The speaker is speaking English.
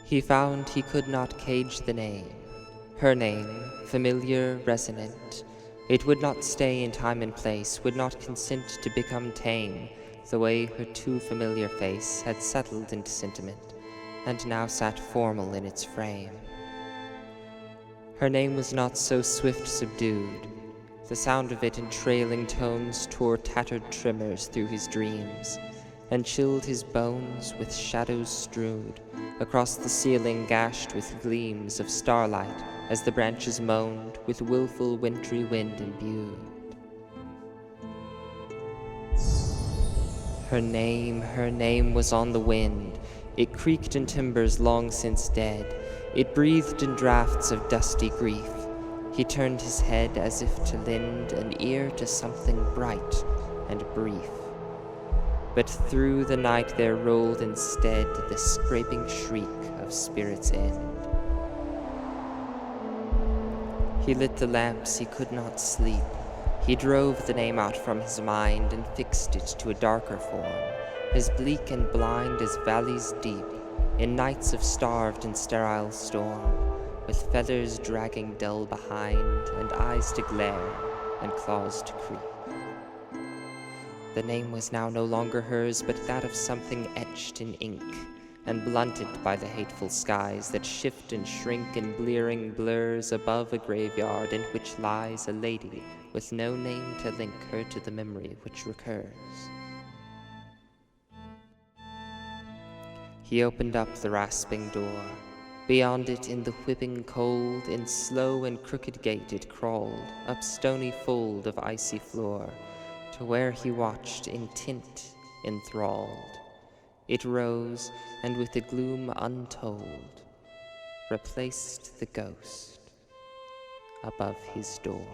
He found he could not cage the name. Her name, familiar, resonant. It would not stay in time and place, would not consent to become tame, the way her too familiar face had settled into sentiment, and now sat formal in its frame. Her name was not so swift subdued. The sound of it in trailing tones tore tattered tremors through his dreams, and chilled his bones with shadows strewed, across the ceiling gashed with gleams of starlight as the branches moaned, with willful wintry wind imbued. Her name was on the wind. It creaked in timbers long since dead. It breathed in draughts of dusty grief. He turned his head as if to lend an ear to something bright and brief. But through the night there rolled instead the scraping shriek of spirit's end. He lit the lamps, he could not sleep. He drove the name out from his mind and fixed it to a darker form, as bleak and blind as valleys deep, in nights of starved and sterile storm, with feathers dragging dull behind, and eyes to glare, and claws to creep. The name was now no longer hers, but that of something etched in ink, and blunted by the hateful skies that shift and shrink in blearing blurs above a graveyard in which lies a lady with no name to link her to the memory which recurs. He opened up the rasping door. Beyond it, in the whipping cold, in slow and crooked gait it crawled, up stony fold of icy floor, to where he watched, intent, enthralled. It rose, and with a gloom untold, replaced the ghost above his door.